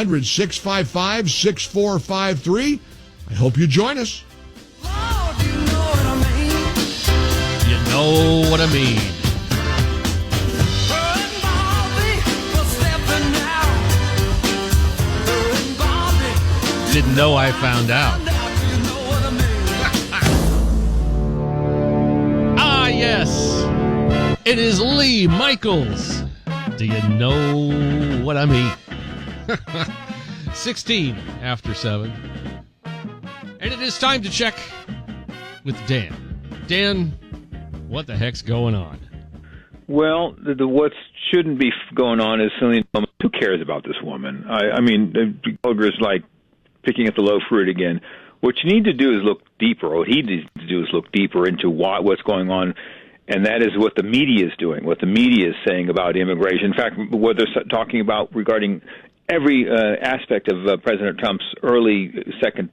1-800-655-6453. I hope you join us. Lord, you know what I mean. You know what I mean. Her and Bobby was stepping out. Her and Bobby Didn't know I found out. you know what I mean. Ah, yes. It is Lee Michaels. Do you know what I mean? 16 after 7. And it is time to check with Dan. Dan, what the heck's going on? Well, what shouldn't be going on is Selena Gomez. Who cares about this woman? I mean, Gallagher's like picking up the low fruit again. What you need to do is look deeper. What he needs to do is look deeper into what's going on, and that is what the media is doing, what the media is saying about immigration. In fact, what they're talking about regarding every aspect of President Trump's early second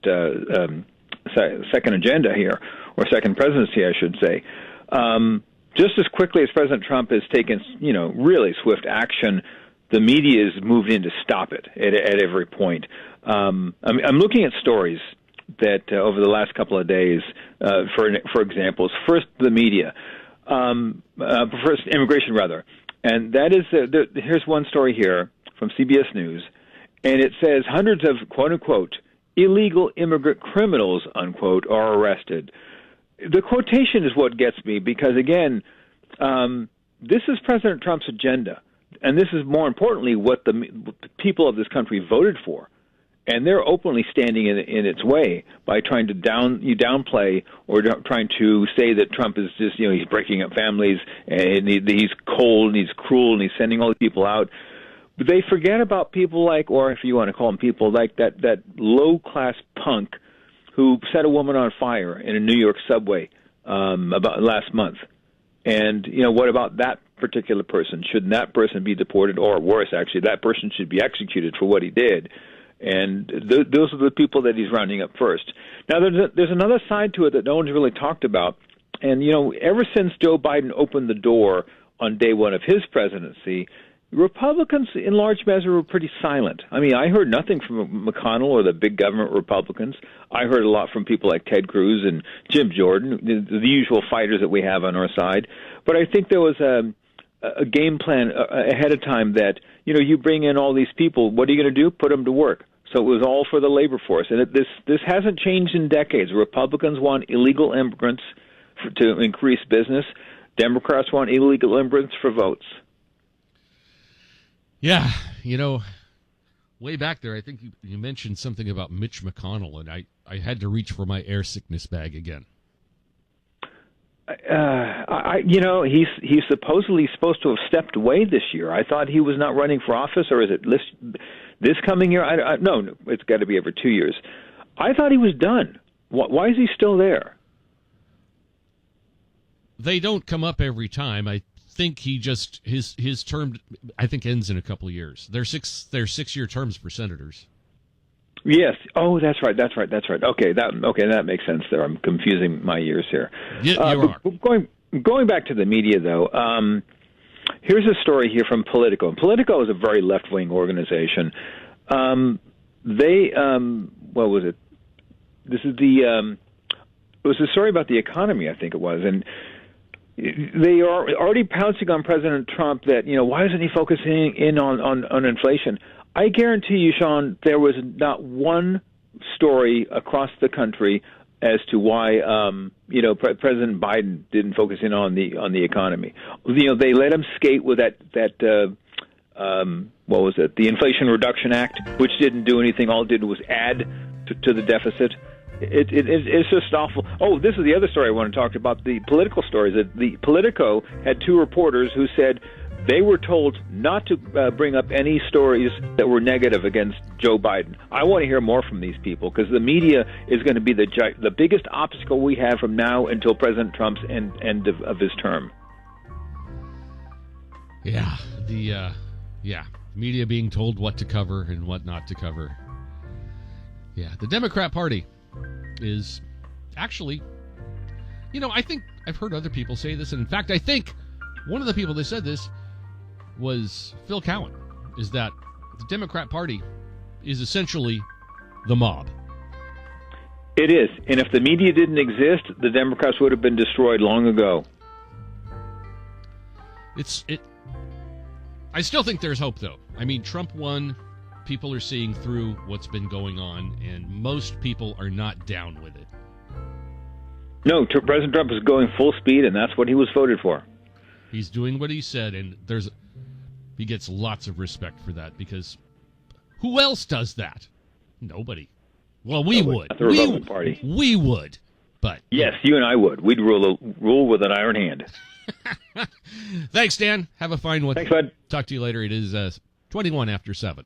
agenda here, or second presidency, I should say. Just as quickly as President Trump has taken, really swift action, the media has moved in to stop it at every point. I'm looking at stories that over the last couple of days, for examples, first the media, first immigration rather, and that is here's one story here from CBS News, and it says hundreds of quote unquote illegal immigrant criminals unquote are arrested. The quotation is what gets me because again, this is President Trump's agenda, and this is more importantly what the people of this country voted for. And they're openly standing in its way by trying to downplay or trying to say that Trump is just, he's breaking up families and he's cold and he's cruel and he's sending all these people out. But they forget about people like, or if you want to call them people, like that low-class punk who set a woman on fire in a New York subway about last month. And, what about that particular person? Shouldn't that person be deported? Or worse, actually, that person should be executed for what he did. And those are the people that he's rounding up first. Now, there's another side to it that no one's really talked about. And, ever since Joe Biden opened the door on day one of his presidency, Republicans, in large measure, were pretty silent. I mean, I heard nothing from McConnell or the big government Republicans. I heard a lot from people like Ted Cruz and Jim Jordan, the usual fighters that we have on our side. But I think there was a game plan ahead of time that, you bring in all these people, what are you going to do? Put them to work. So it was all for the labor force. And this hasn't changed in decades. Republicans want illegal immigrants to increase business. Democrats want illegal immigrants for votes. Yeah, way back there, I think you mentioned something about Mitch McConnell, and I had to reach for my air sickness bag again. He's supposedly supposed to have stepped away this year. I thought he was not running for office, or is it this coming year? No, it's got to be every 2 years. I thought he was done. Why is he still there? They don't come up every time. I think he just his term I think ends in a couple of years. They're 6-year terms for senators. Yes. Oh, that's right. Okay, that makes sense there. I'm confusing my years here. You are. Going back to the media, though, here's a story here from Politico. And Politico is a very left-wing organization. What was it? This is it was a story about the economy, I think it was, and they are already pouncing on President Trump that, why isn't he focusing in on inflation? I guarantee you, Sean, there was not one story across the country as to why, President Biden didn't focus in on the economy. They let him skate with that what was it? The Inflation Reduction Act, which didn't do anything. All it did was add to the deficit. It's just awful. Oh, this is the other story I want to talk about, the political stories. The Politico had two reporters who said they were told not to bring up any stories that were negative against Joe Biden. I want to hear more from these people because the media is going to be the biggest obstacle we have from now until President Trump's end of his term. Yeah, media being told what to cover and what not to cover. Yeah, the Democrat Party is actually, I think I've heard other people say this, and in fact, I think one of the people that said this was Phil Cowan, is that the Democrat Party is essentially the mob. It is. And if the media didn't exist, the Democrats would have been destroyed long ago. I still think there's hope, though. I mean, Trump won. People are seeing through what's been going on, and most people are not down with it. No, President Trump is going full speed, and that's what he was voted for. He's doing what he said, and he gets lots of respect for that, because who else does that? Nobody. Well, we would. Not the Republican Party. We would, but yes, you and I would. We'd rule with an iron hand. Thanks, Dan. Have a fine one. Thanks, bud. Talk to you later. It is 21 after 7.